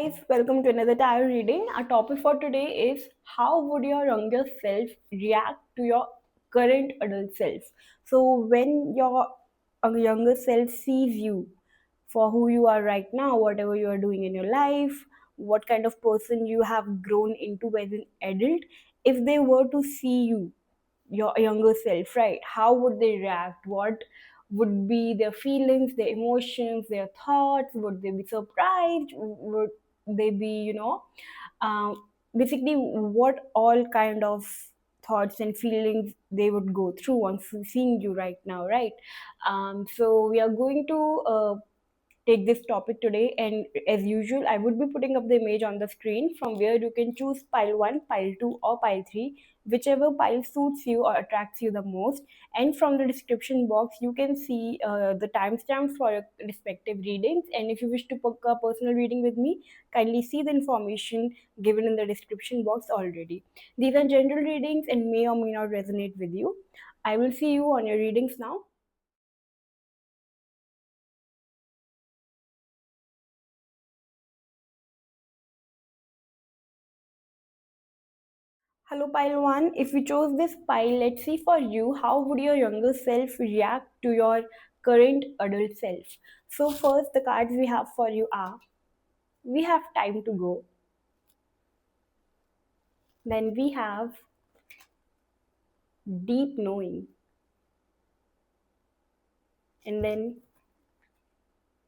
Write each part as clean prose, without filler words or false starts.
guys, welcome to another tarot reading. Our topic for today is how would your younger self react to your current adult self? So, when your younger self sees you for who you are right now, whatever you are doing in your life, what kind of person you have grown into as an adult, if they were to see you your younger self, right? How would they react? What would be their feelings, their emotions, their thoughts? Would they be surprised? Would they be, basically, what all kind of thoughts and feelings they would go through on seeing you right now, right? So we are going to take this topic today, and as usual I would be putting up the image on the screen from where you can choose pile 1, pile 2, or pile 3, whichever pile suits you or attracts you the most. And from the description box you can see the timestamps for your respective readings, and if you wish to book a personal reading with me, kindly see the information given in the description box already. These are general readings and may or may not resonate with you. I will see you on your readings now. Hello, pile one. If we chose this pile, let's see for you how would your younger self react to your current adult self. So, first, the cards we have for you are we have time to go, then we have deep knowing, and then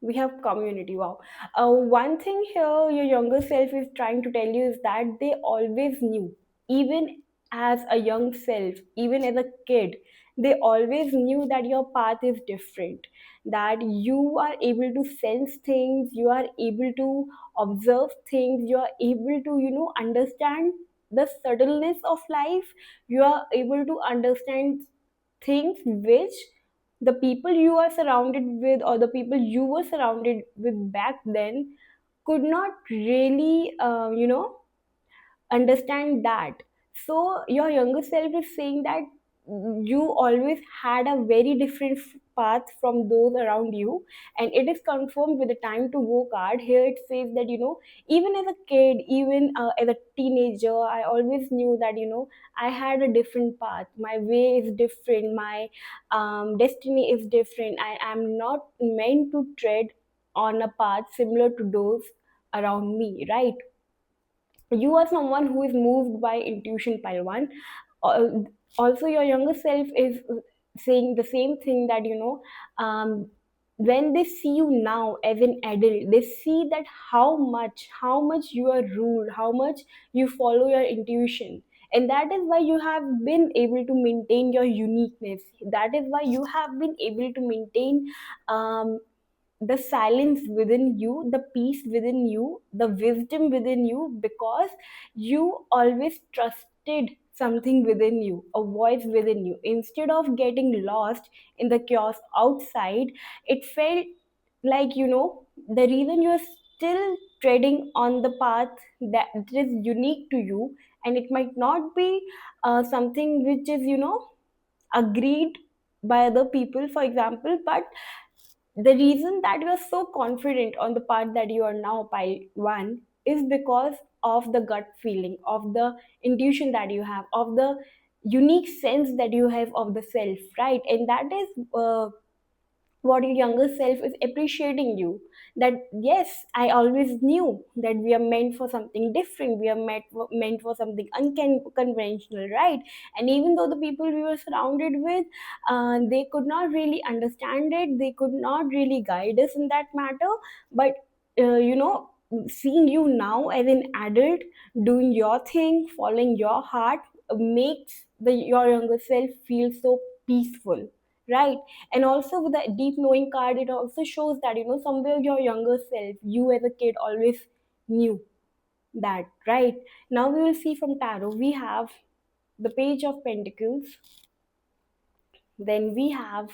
we have community. Wow. One thing here your younger self is trying to tell you is that they always knew, even as a young self, even as a kid, they always knew that your path is different, that you are able to sense things, you are able to observe things, you are able to, understand the subtleness of life, you are able to understand things which the people you are surrounded with or the people you were surrounded with back then could not really understand that. So your younger self is saying that you always had a very different path from those around you, and it is confirmed with the time to go card. Here it says that even as a kid, even as a teenager, I always knew that I had a different path, my way is different, my destiny is different, I am not meant to tread on a path similar to those around me, right? You are someone who is moved by intuition, Palwan. Al- Also, your younger self is saying the same thing that when they see you now as an adult, they see that how much you are ruled, how much you follow your intuition, and that is why you have been able to maintain your uniqueness. That is why you have been able to maintain um, the silence within you, the peace within you, the wisdom within you, because you always trusted something within you, a voice within you. Instead of getting lost in the chaos outside, it felt like, the reason you're still treading on the path that is unique to you, and it might not be something which is, agreed by other people, for example, but the reason that you are so confident on the part that you are now pile one is because of the gut feeling, of the intuition that you have, of the unique sense that you have of the self, right? And that is what your younger self is appreciating you, that yes, I always knew that we are meant for something different, we are meant for something unconventional, right? And even though the people we were surrounded with, they could not really understand it, they could not really guide us in that matter, but seeing you now as an adult doing your thing, following your heart, makes your younger self feel so peaceful, right? And also with the deep knowing card, it also shows that somewhere your younger self, you as a kid, always knew that, right? Now we will see from tarot. We have the page of pentacles, then we have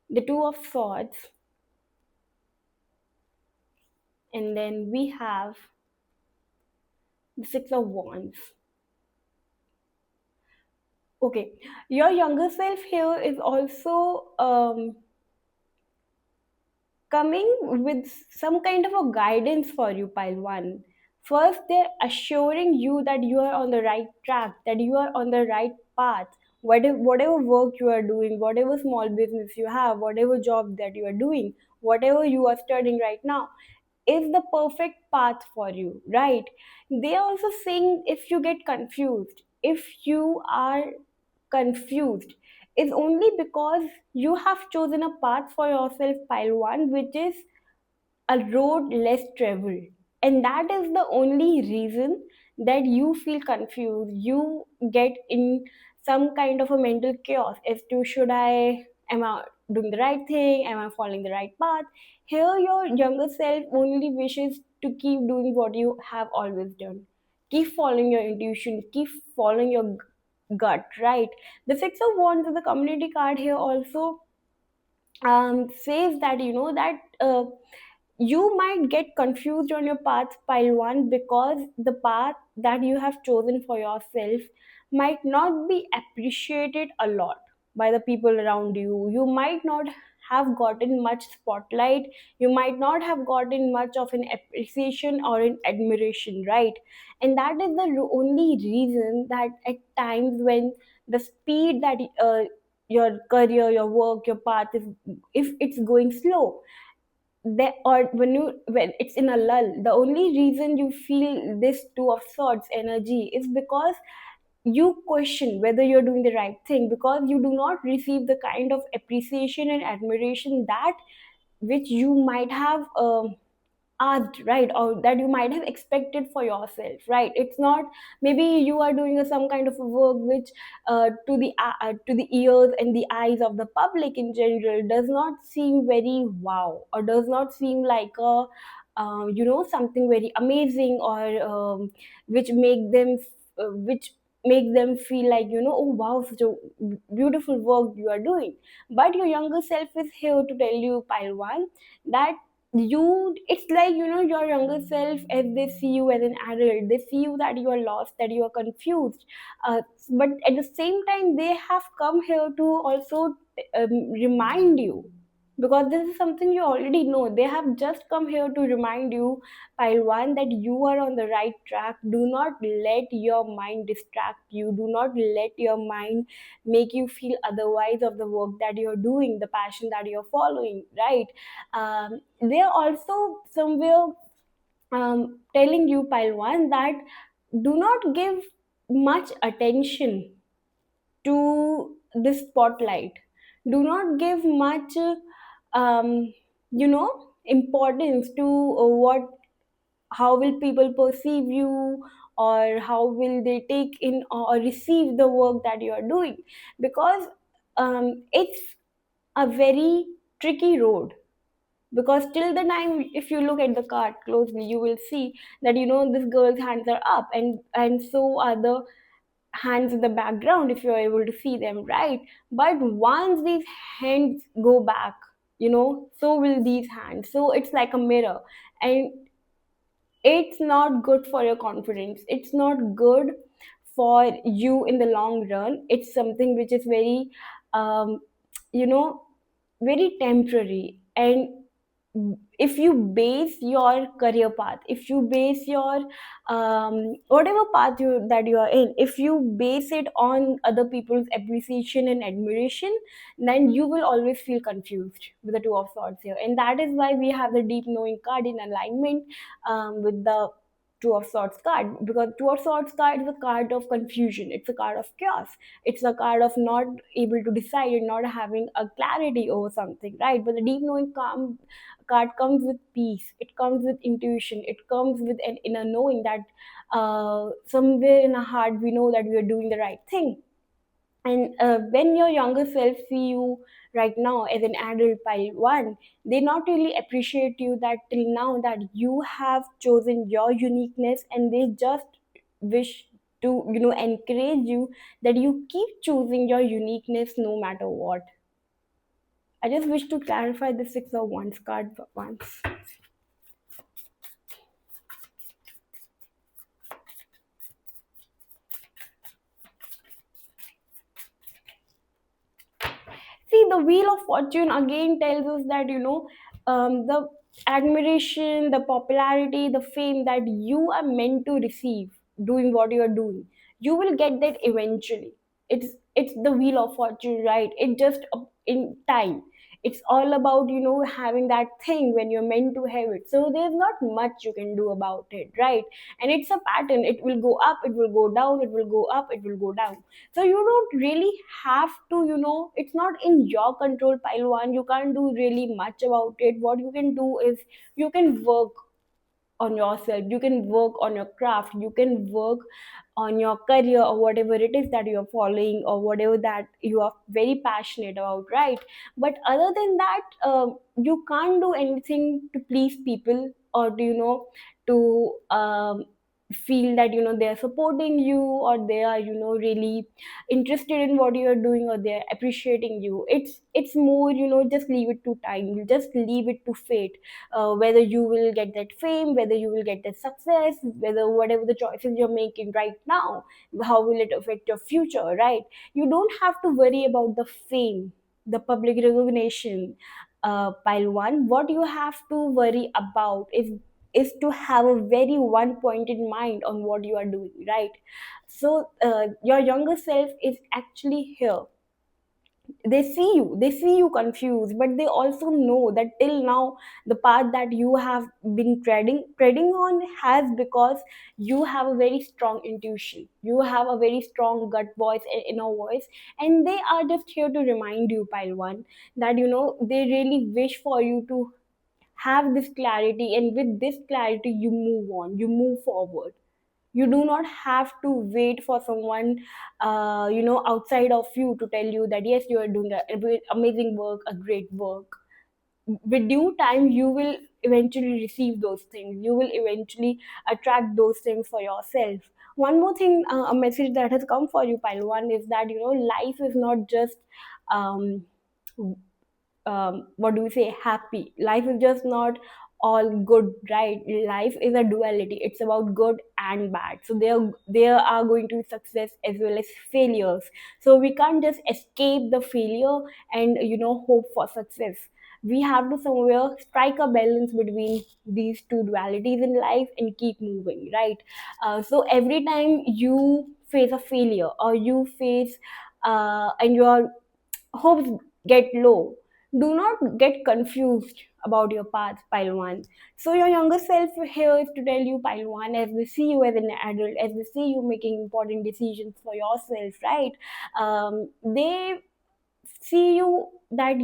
the two of swords, and then we have the six of wands. Okay, your younger self here is also coming with some kind of a guidance for you, pile one. First, they're assuring you that you are on the right track, that you are on the right path. Whatever work you are doing, whatever small business you have, whatever job that you are doing, whatever you are studying right now, is the perfect path for you, right? They are also saying if you get confused, if you are confused, it's only because you have chosen a path for yourself, pile one, which is a road less traveled. And that is the only reason that you feel confused. You get in some kind of a mental chaos as to should I, am I doing the right thing? Am I following the right path? Here, your younger self only wishes to keep doing what you have always done. Keep following your intuition, keep following your gut, right? The Six of Wands is the community card here also says that that you might get confused on your path, pile one, because the path that you have chosen for yourself might not be appreciated a lot by the people around you. You might not have gotten much spotlight, you might not have gotten much of an appreciation or an admiration, right? And that is the only reason that at times when the speed that your career, your work, your path is, if it's going slow, there, or when it's in a lull, the only reason you feel this two of swords energy is because you question whether you're doing the right thing, because you do not receive the kind of appreciation and admiration that which you might have asked, right? Or that you might have expected for yourself, right? It's not, maybe you are doing some kind of a work which to the ears and the eyes of the public in general does not seem very wow, or does not seem like a something very amazing, or which make them which make them feel like, oh wow, such a beautiful work you are doing. But your younger self is here to tell you, pile one, that it's like, your younger self, as they see you as an adult, they see you that you are lost, that you are confused, but at the same time they have come here to also remind you, because this is something you already know. They have just come here to remind you, pile one, that you are on the right track. Do not let your mind distract you, do not let your mind make you feel otherwise of the work that you're doing, the passion that you're following, right? They're also somewhere telling you, pile one, that do not give much attention to the spotlight. Do not give much importance to what, how will people perceive you, or how will they take in or receive the work that you are doing, because it's a very tricky road. Because till the time, if you look at the card closely, you will see that, this girl's hands are up, and so are the hands in the background, if you're able to see them, right? But once these hands go back, so will these hands. So it's like a mirror, and it's not good for your confidence, it's not good for you in the long run. It's something which is very um, you know very temporary. And if you base your career path, if you base your whatever path that you are in, if you base it on other people's appreciation and admiration, then you will always feel confused with the two of swords here. And that is why we have the deep knowing card in alignment with the two of swords card, because two of swords card is a card of confusion, it's a card of chaos, it's a card of not able to decide and not having a clarity over something, right? But the deep knowing card comes with peace, it comes with intuition, it comes with an inner knowing that somewhere in our heart we know that we are doing the right thing. And when your younger self see you right now as an adult, pile one, they not really appreciate you that till now that you have chosen your uniqueness, and they just wish to encourage you that you keep choosing your uniqueness no matter what. I just wish to clarify the Six of Wands card once. See, the Wheel of Fortune again tells us that, the admiration, the popularity, the fame that you are meant to receive doing what you are doing, you will get that eventually. It's the wheel of fortune, right? It just in time. It's all about, having that thing when you're meant to have it. So there's not much you can do about it, right? And it's a pattern. It will go up, it will go down, it will go up, it will go down. So you don't really have to, it's not in your control, pile one. You can't do really much about it. What you can do is you can work on yourself, you can work on your craft, you can work on your career, or whatever it is that you're following, or whatever that you are very passionate about, right? But other than that, you can't do anything to please people, or to, to feel that, they're supporting you, or they are, really interested in what you're doing, or they're appreciating you. It's more, just leave it to time, you just leave it to fate. Whether you will get that fame, whether you will get that success, whether whatever the choices you're making right now, how will it affect your future, right? You don't have to worry about the fame, the public recognition. Pile one, what you have to worry about is to have a very one pointed mind on what you are doing, right? So your younger self is actually here. They see you confused, but they also know that till now the path that you have been treading on has, because you have a very strong intuition, you have a very strong gut voice and inner voice. And they are just here to remind you, pile one, that they really wish for you to have this clarity, and with this clarity you move on, you move forward. You do not have to wait for someone outside of you to tell you that yes, you are doing a amazing work, a great work. With due time you will eventually receive those things, you will eventually attract those things for yourself. One more thing, a message that has come for you, pile one, is that life is not just um, what do we say, happy. Life is just not all good, right? Life is a duality, it's about good and bad. So there are going to be success as well as failures. So we can't just escape the failure and hope for success. We have to somewhere strike a balance between these two dualities in life and keep moving, right? So every time you face a failure, or you face and your hopes get low, do not get confused about your path, pile one. So your younger self here is to tell you, pile one, as we see you as an adult, as we see you making important decisions for yourself, right? They see you that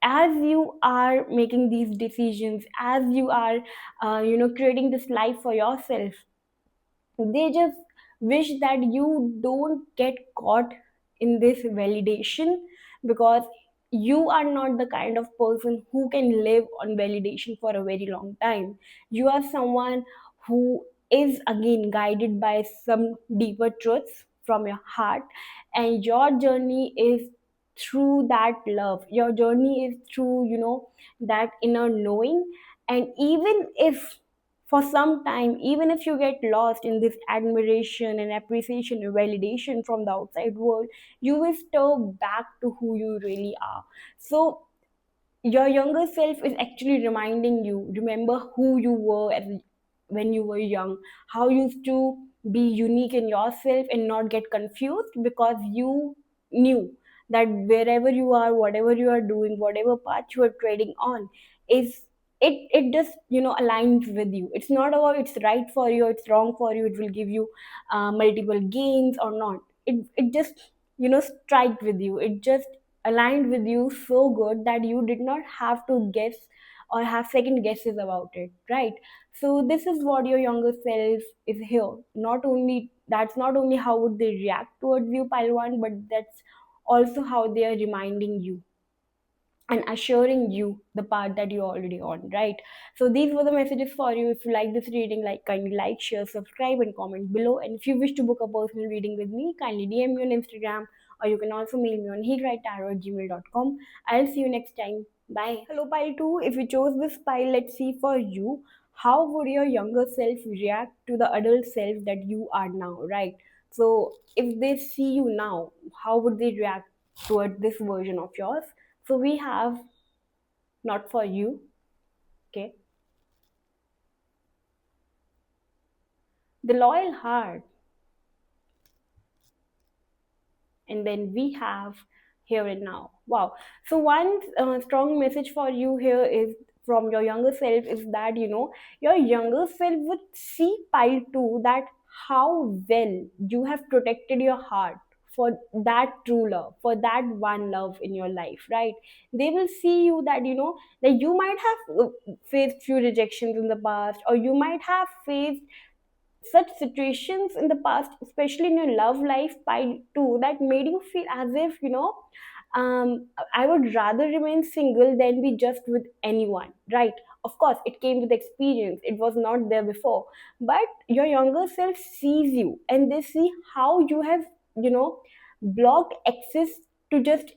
as you are making these decisions, as you are creating this life for yourself, they just wish that you don't get caught in this validation, because you are not the kind of person who can live on validation for a very long time. You are someone who is again guided by some deeper truths from your heart, and your journey is through that love, your journey is through that inner knowing. And even if for some time, even if you get lost in this admiration and appreciation and validation from the outside world, you will stir back to who you really are. So your younger self is actually reminding you, remember who you were when you were young, how you used to be unique in yourself and not get confused, because you knew that wherever you are, whatever you are doing, whatever path you are treading on, is it just aligns with you. It's not about it's right for you, it's wrong for you, it will give you multiple gains or not. It just strike with you, it just aligned with you so good that you did not have to guess or have second guesses about it, right? So this is what your younger self is here. Not only that's not only how would they react towards you, Palwan, but that's also how they are reminding you and assuring you the part that you're already on, right? So these were the messages for you. If you like this reading, like, kindly like, share, subscribe, and comment below. And if you wish to book a personal reading with me, kindly DM me on Instagram, or you can also mail me on healwritetarot@gmail.com. I'll see you next time. Bye. Hello, pile 2. If you chose this pile, let's see for you. How would your younger self react to the adult self that you are now, right? So if they see you now, how would they react toward this version of yours? So we have not for you. Okay. The loyal heart. And then we have here and now. Wow. So one strong message for you here is from your younger self is that your younger self would see pile 2 that how well you have protected your heart for that true love, for that one love in your life, right? They will see you that that you might have faced few rejections in the past, or you might have faced such situations in the past, especially in your love life by too, that made you feel as if I would rather remain single than be just with anyone, right? Of course, it came with experience, it was not there before, but your younger self sees you and they see how you have you know blocked access to just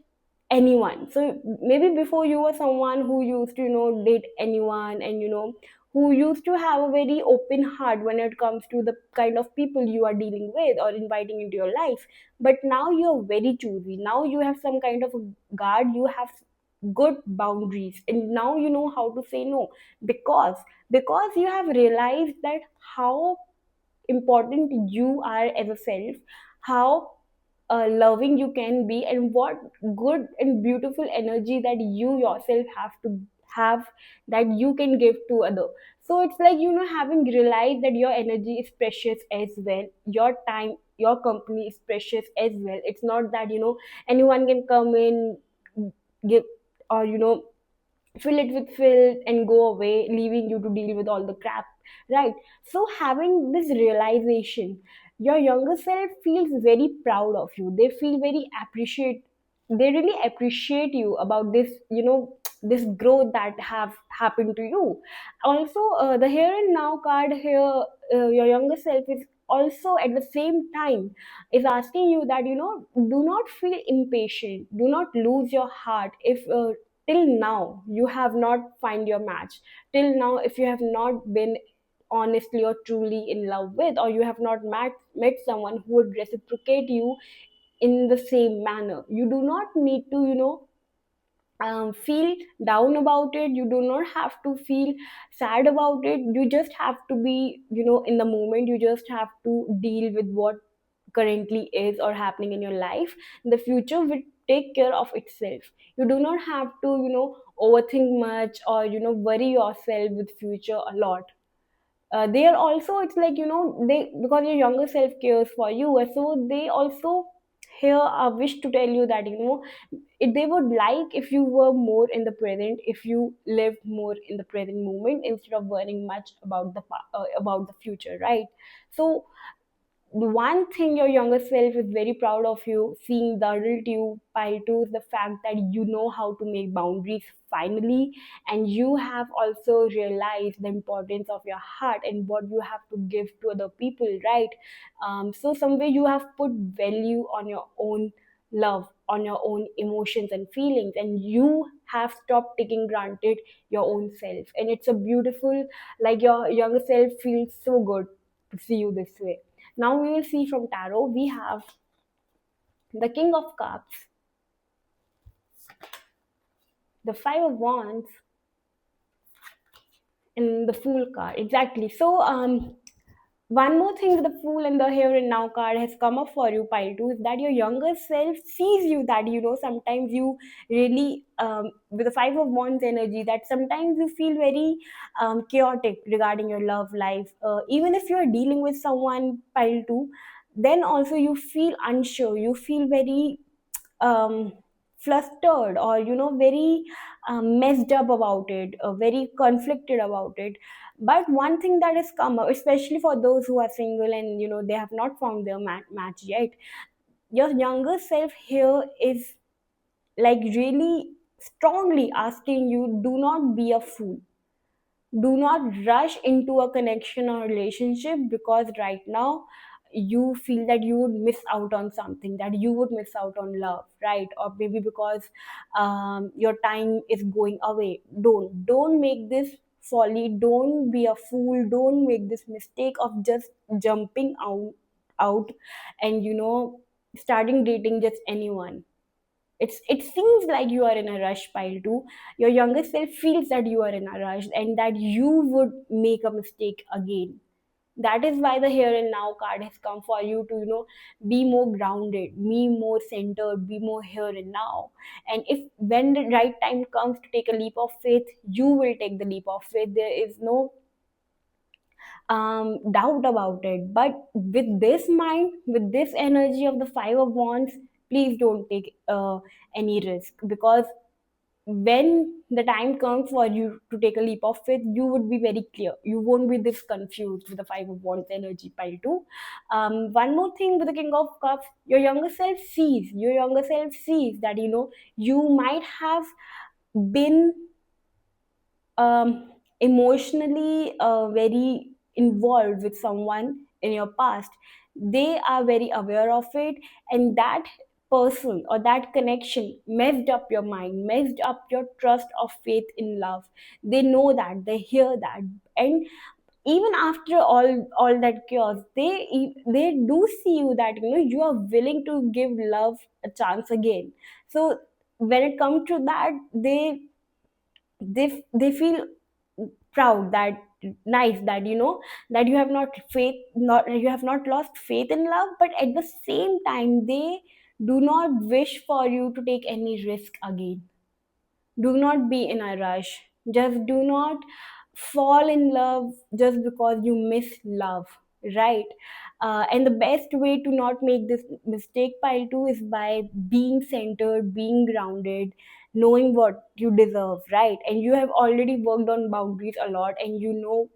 anyone. So maybe before you were someone who used to date anyone, and who used to have a very open heart when it comes to the kind of people you are dealing with or inviting into your life. But now you're very choosy. Now you have some kind of a guard, you have good boundaries, and now you know how to say no, because you have realized that how important you are as a self, how loving you can be, and what good and beautiful energy that you yourself have to have, that you can give to other. So it's like having realized that your energy is precious as well, your time, your company is precious as well. It's not that anyone can come in, give, or fill it with filth and go away, leaving you to deal with all the crap, right? So having this realization, your younger self feels very proud of you. They feel very appreciate, they really appreciate you about this, this growth that have happened to you. Also, the here and now card here, your younger self is also at the same time is asking you that do not feel impatient, do not lose your heart if till now you have not find your match, till now if you have not been honestly or truly in love with, or you have not met someone who would reciprocate you in the same manner. You do not need to feel down about it. You do not have to feel sad about it. You just have to be in the moment. You just have to deal with what currently is or happening in your life. The future will take care of itself. You do not have to overthink much, or worry yourself with future a lot. They are also, it's like they, because your younger self cares for you, and so they also here wish to tell you that they would like if you were more in the present, if you lived more in the present moment instead of worrying much about about the future, right? So the one thing your younger self is very proud of you, seeing the adult you pile to, is the fact that you know how to make boundaries finally, and you have also realized the importance of your heart and what you have to give to other people, right? So somewhere you have put value on your own love, on your own emotions and feelings, and you have stopped taking granted your own self. And it's a beautiful, like your younger self feels so good to see you this way. Now we will see from tarot, we have the King of Cups, the Five of Wands, and the Fool card. Exactly. So one more thing with the Fool and the Here and Now card has come up for you, pile two, is that your younger self sees you, that sometimes you really with the Five of Wands energy, that sometimes you feel very chaotic regarding your love life. Even if you are dealing with someone, pile two, then also you feel unsure, you feel very um, flustered, or very messed up about it, very conflicted about it. But one thing that has come up, especially for those who are single and they have not found their match yet, your younger self here is like really strongly asking you, do not be a fool, do not rush into a connection or relationship, because right now you feel that you would miss out on something, that you would miss out on love, right? Or maybe because your time is going away. Don't make this folly, don't be a fool, don't make this mistake of just jumping out and starting dating just anyone. It seems like you are in a rush, pile 2. Your younger self feels that you are in a rush and that you would make a mistake again. That is why the here and now card has come for you to, be more grounded, be more centered, be more here and now. And if when the right time comes to take a leap of faith, you will take the leap of faith. There is no doubt about it. But with this mind, with this energy of the five of wands, please don't take any risk, because when the time comes for you to take a leap of faith, you would be very clear. You won't be this confused with the five of wands energy, pile two. One more thing with the king of cups, your younger self sees that, you might have been emotionally very involved with someone in your past. They are very aware of it, and that person or that connection messed up your mind, messed up your trust of faith in love. They know that, they hear that. And even after all that chaos, they do see you that, you are willing to give love a chance again. So when it comes to that, they feel proud, that nice, that, that you have not lost faith in love. But at the same time, they do not wish for you to take any risk again. Do not be in a rush. Just do not fall in love just because you miss love, right? And the best way to not make this mistake, pile two, is by being centered, being grounded, knowing what you deserve, right? And you have already worked on boundaries a lot, and you know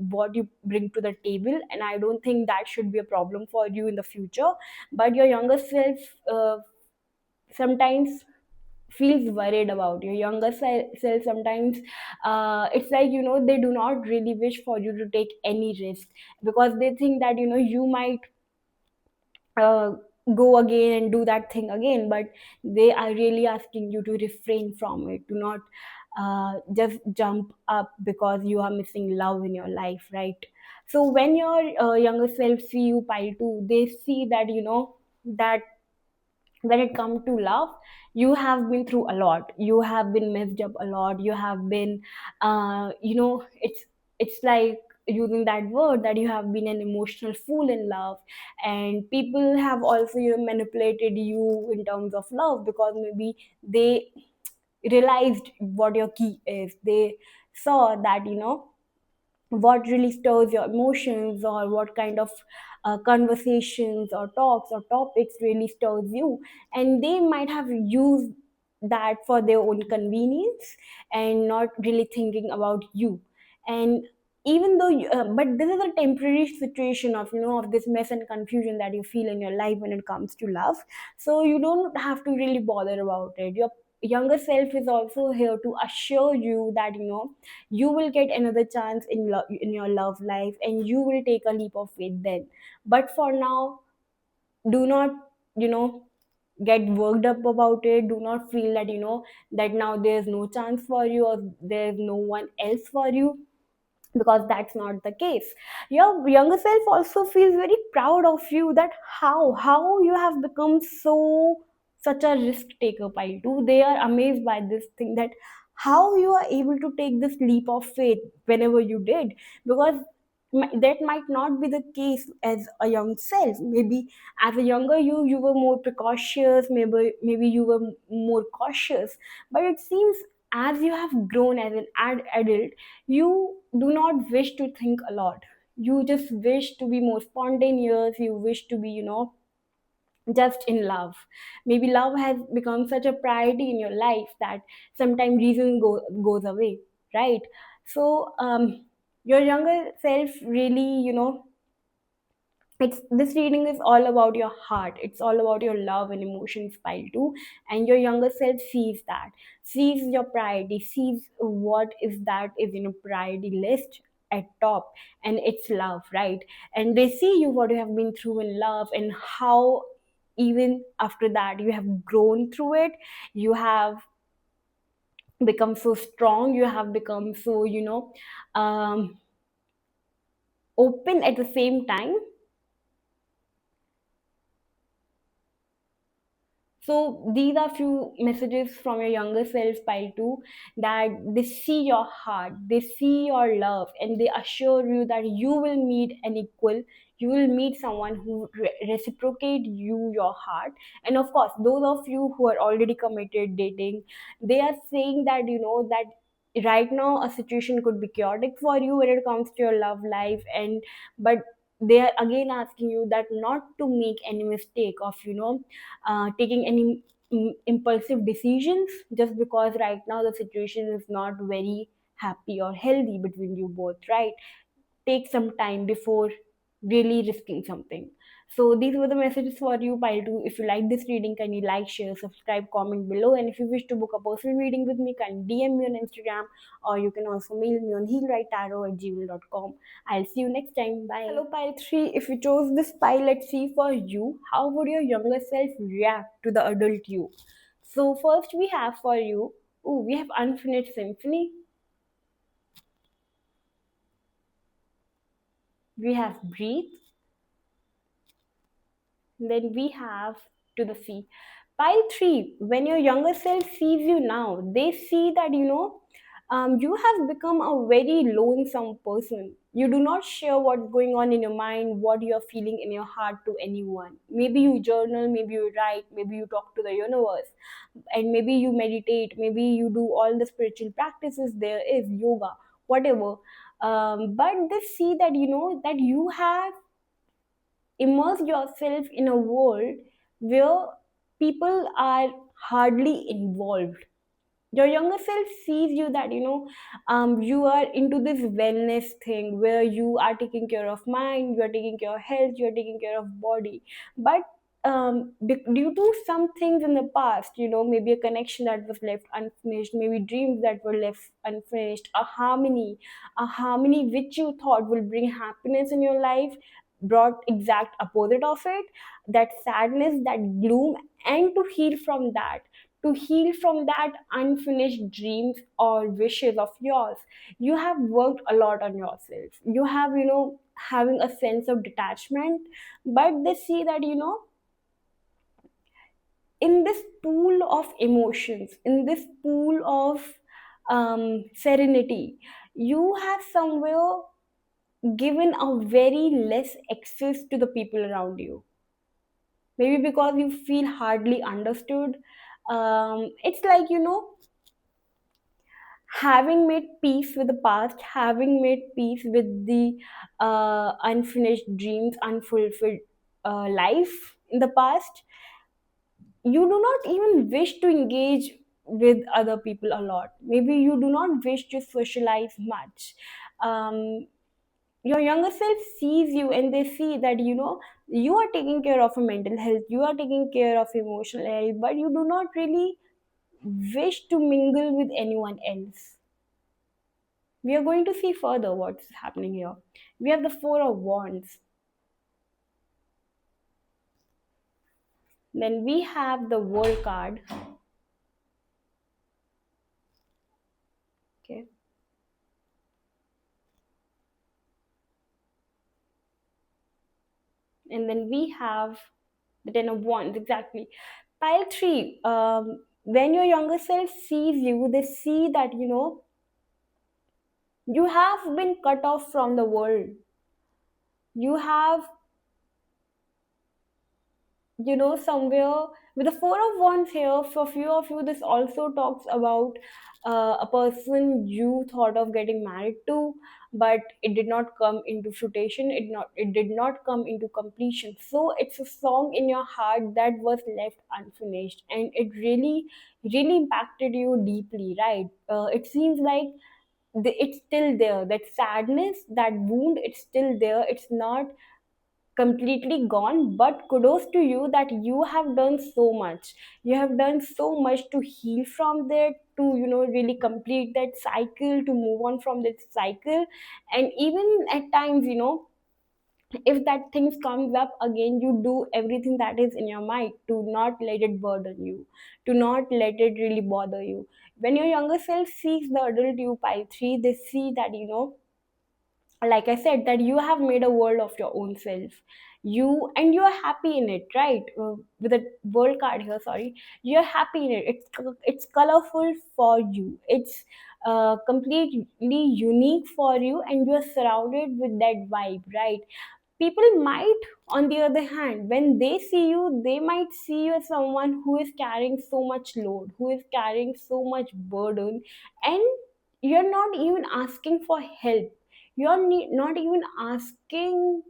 what you bring to the table, and I don't think that should be a problem for you in the future. But your younger self sometimes feels worried about your younger self sometimes. It's like, they do not really wish for you to take any risk, because they think that, you might uh, go again and do that thing again. But they are really asking you to refrain from it, to not just jump up because you are missing love in your life, right? So when your younger self see you, pile 2, they see that, that when it comes to love, you have been through a lot, you have been messed up a lot, you have been it's like using that word, that you have been an emotional fool in love. And people have also, manipulated you in terms of love, because maybe they realized what your key is. They saw that, what really stirs your emotions, or what kind of conversations or talks or topics really stirs you. And they might have used that for their own convenience, and not really thinking about you. And even though but this is a temporary situation of, of this mess and confusion that you feel in your life when it comes to love. So you don't have to really bother about it. Your younger self is also here to assure you that, you will get another chance in your love life, and you will take a leap of faith then. But for now, do not, you know get worked up about it. Do not feel that, that now there's no chance for you, or there's no one else for you, because that's not the case. Your younger self also feels very proud of you, that how you have become such a risk taker, pile two. They are amazed by this thing, that how you are able to take this leap of faith whenever you did. Because that might not be the case as a young self. Maybe as a younger you were more precautious, maybe you were more cautious. But it seems, as you have grown as an adult, you do not wish to think a lot. You just wish to be more spontaneous. You wish to be, just in love. Maybe love has become such a priority in your life that sometimes reason goes away, right? So your younger self really, it's this reading is all about your heart. It's all about your love and emotions, pile two. And your younger self sees that, sees your priority, sees what is that is in a priority list at top, and it's love, right? And they see you, what you have been through in love, and how even after that you have grown through it. You have become so strong, you have become so, um, open at the same time. So these are few messages from your younger self, pile 2, that they see your heart, they see your love, and they assure you that you will meet an equal, you will meet someone who reciprocate you your heart. And of course, those of you who are already committed dating, they are saying that that right now a situation could be chaotic for you when it comes to your love life, and but they are again asking you that not to make any mistake of taking any impulsive decisions, just because right now the situation is not very happy or healthy between you both, right? Take some time before really risking something. So these were the messages for you, pile 2. If you like this reading, can you like, share, subscribe, comment below? And if you wish to book a personal reading with me, can DM me on Instagram, or you can also mail me on healwritetarot@gmail.com. I'll see you next time. Bye. Hello, pile 3. If you chose this pile, let's see for you. How would your younger self react to the adult you? So first we have for you, we have Unfinished Symphony. We have Breathe. Then we have To the Sea. Pile 3, when your younger self sees you now, they see that you have become a very lonesome person. You do not share what's going on in your mind, what you're feeling in your heart to anyone. Maybe you journal, maybe you write, maybe you talk to the universe, and maybe you meditate, maybe you do all the spiritual practices there is, yoga, whatever. But they see that that you have immerse yourself in a world where people are hardly involved. Your younger self sees you that you are into this wellness thing where you are taking care of mind, you are taking care of health, you are taking care of body. But due to some things in the past, maybe a connection that was left unfinished, maybe dreams that were left unfinished, a harmony which you thought will bring happiness in your life brought exact opposite of it, that sadness, that gloom. And to heal from that unfinished dreams or wishes of yours, you have worked a lot on yourself. You have having a sense of detachment. But they see that in this pool of emotions, in this pool of serenity, you have somewhere given a very less access to the people around you. Maybe because you feel hardly understood. It's like having made peace with the past, having made peace with the unfinished dreams, unfulfilled life in the past, you do not even wish to engage with other people a lot. Maybe you do not wish to socialize much. Your younger self sees you and they see that you are taking care of your mental health, you are taking care of emotional health, but you do not really wish to mingle with anyone else. We are going to see further what's happening here. We have the Four of Wands. Then we have the World card. Okay. And then we have the Ten of Wands, exactly. Pile 3, when your younger self sees you, they see that, you have been cut off from the world. You have somewhere with the Four of Wands here, for few of you this also talks about a person you thought of getting married to, but it did not come into fruition, it did not come into completion. So it's a song in your heart that was left unfinished, and it really really impacted you deeply, right? It seems like it's still there, that sadness, that wound, it's still there, it's not completely gone. But kudos to you that you have done so much, you have done so much to heal from that, to really complete that cycle, to move on from that cycle. And even at times, if that things comes up again, you do everything that is in your mind to not let it burden you, to not let it really bother you. When your younger self sees the adult you, pile 3, they see that like I said, that you have made a world of your own self. You are happy in it, right? With a world card here, sorry, you're happy in it. It's colorful for you. It's completely unique for you, and you're surrounded with that vibe, right? People might, on the other hand, when they see you, they might see you as someone who is carrying so much load, who is carrying so much burden, and you're not even asking for help. Not even asking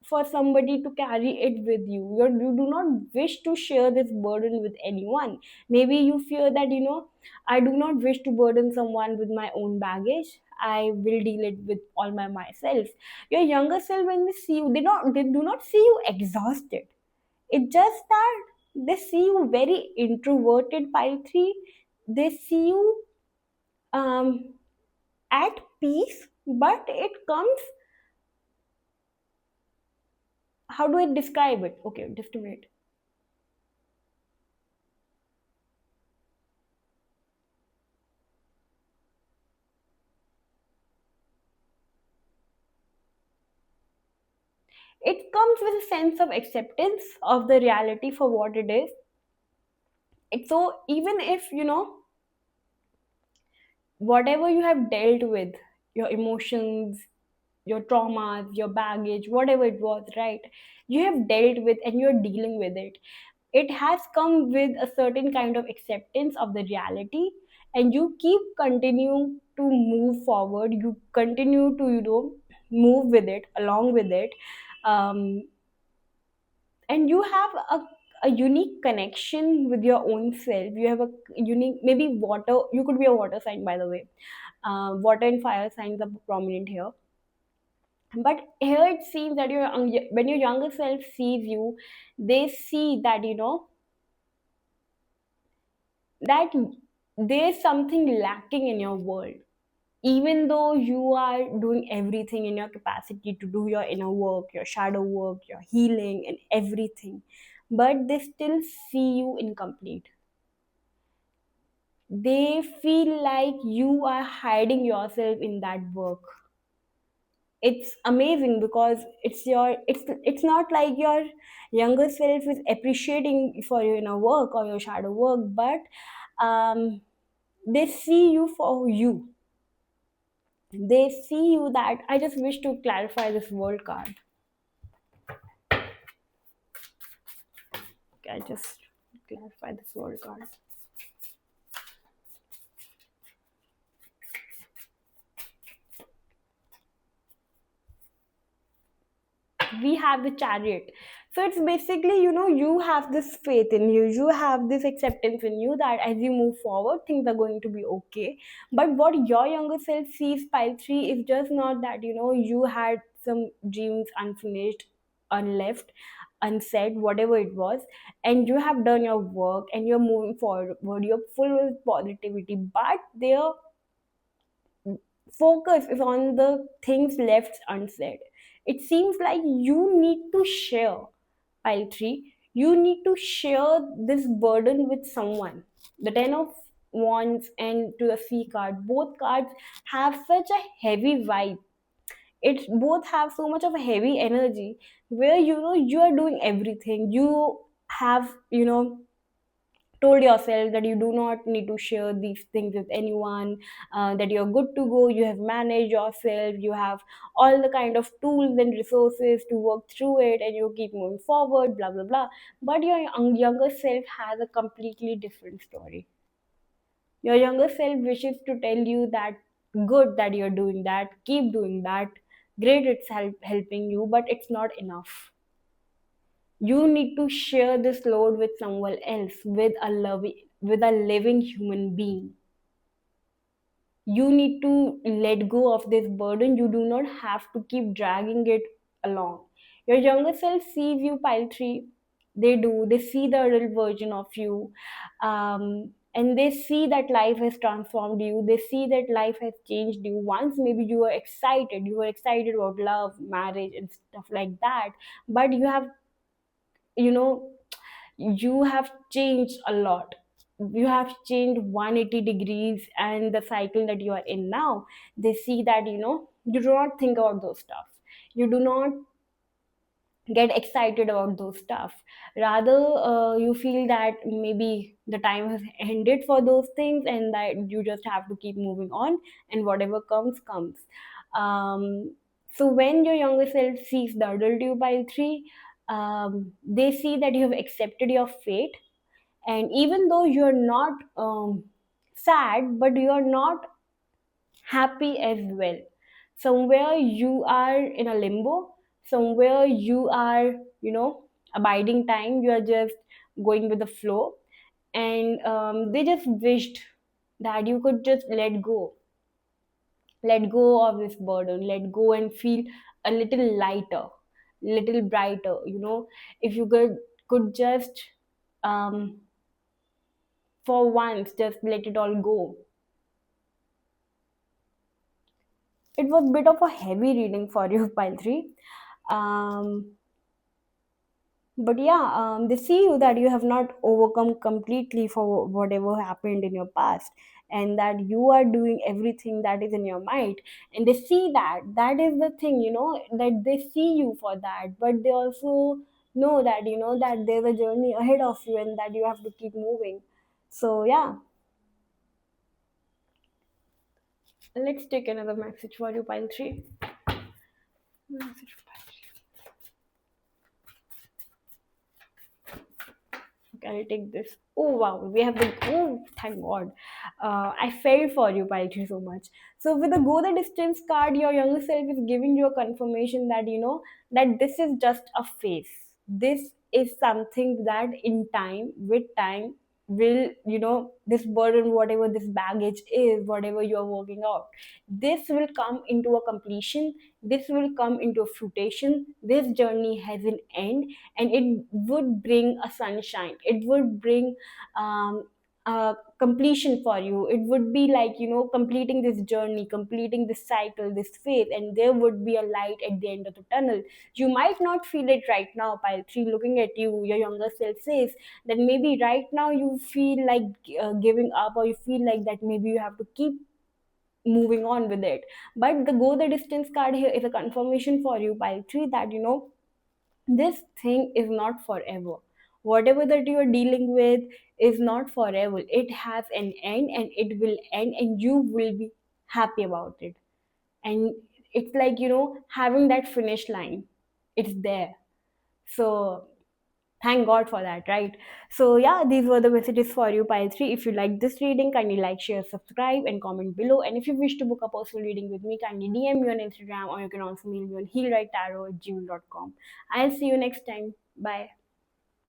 for somebody to carry it with you. You do not wish to share this burden with anyone. Maybe you fear that, I do not wish to burden someone with my own baggage. I will deal it with all by myself. Your younger self, when they see you, they do not see you exhausted. It's just that they see you very introverted, pile 3. They see you um at peace, but it comes, how do I describe it? Okay, just a minute. It comes with a sense of acceptance of the reality for what it is. It's so, even if, whatever you have dealt with, your emotions, your traumas, your baggage, whatever it was, right? You have dealt with and you're dealing with it. It has come with a certain kind of acceptance of the reality, and you keep continuing to move forward. You continue to, move with it, along with it. Um, and you have a unique connection with your own self. You have a unique, maybe water, you could be a water sign, by the way. Water and fire signs are prominent here. But here it seems that when your younger self sees you, they see that, that there's something lacking in your world. Even though you are doing everything in your capacity to do your inner work, your shadow work, your healing, and everything, but they still see you incomplete. They feel like you are hiding yourself in that work. It's amazing because it's not like your younger self is appreciating for your inner work or your shadow work, but they see you for you. They see you that, I just wish to clarify this world card. Okay, I just clarify this world card. We have the chariot. So it's basically, you have this faith in you, you have this acceptance in you that as you move forward, things are going to be okay. But what your younger self sees, pile 3, is just not that, you had some dreams unfinished, unleft, unsaid, whatever it was, and you have done your work and you're moving forward, you're full with positivity, but there focus is on the things left unsaid. It seems like you need to share, pile 3. You need to share this burden with someone. The 10 of Wands and to the Sea card, both cards have such a heavy vibe. It both have so much of a heavy energy where, you are doing everything. You have, told yourself that you do not need to share these things with anyone, that you're good to go, you have managed yourself, you have all the kind of tools and resources to work through it, and you keep moving forward, blah blah blah. But your younger self has a completely different story. Your younger self wishes to tell you that good that you're doing that, keep doing that, great, it's helping you, but it's not enough. You need to share this load with someone else, with a living human being. You need to let go of this burden. You do not have to keep dragging it along. Your younger self sees you, pile 3. They see the real version of you. And they see that life has transformed you. They see that life has changed you. Once maybe you were excited about love, marriage, and stuff like that, but you know you have changed a lot. You have changed 180 degrees, and the cycle that you are in now, they see that, You do not think about those stuff. You do not get excited about those stuff. Rather, you feel that maybe the time has ended for those things, and that you just have to keep moving on, and whatever comes comes. So when your younger self sees the adult you pile 3, they see that you have accepted your fate, and even though you're not sad, but you're not happy as well. Somewhere you are in a limbo, somewhere you are, abiding time, you are just going with the flow. And they just wished that you could just let go of this burden, let go and feel a little lighter, little brighter, if you could just um, for once just let it all go. It was a bit of a heavy reading for you, pile 3. um, but yeah, they see you that you have not overcome completely for whatever happened in your past, and that you are doing everything that is in your might. And they see that that is the thing, that they see you for that, but they also know that, that there's a journey ahead of you, and that you have to keep moving. So yeah, let's take another message for you, pile 3. Message for pile 3. Okay, I'll take this. Oh wow, we have the, oh thank God. I felt for you, Paitri, so much. So with the go the distance card, your younger self is giving you a confirmation that that this is just a phase. This is something that in time, with time, will, this burden, whatever this baggage is, whatever you're working out, this will come into a completion, this will come into a fruition. This journey has an end, and it would bring a sunshine, it would bring a completion for you. It would be like, completing this journey, completing this cycle, this phase, and there would be a light at the end of the tunnel. You might not feel it right now, pile 3. Looking at you, your younger self says that maybe right now you feel like giving up, or you feel like that maybe you have to keep moving on with it. But the go the distance card here is a confirmation for you, pile 3, that this thing is not forever. Whatever that you are dealing with is not forever. It has an end, and it will end, and you will be happy about it. And it's like, having that finish line, it's there. So thank God for that, right? So yeah, these were the messages for you, pile 3. If you like this reading, kindly like, share, subscribe, and comment below. And if you wish to book a personal reading with me, kindly DM me on Instagram, or you can also mail me on healwritetarot@gmail.com. I'll see you next time. Bye.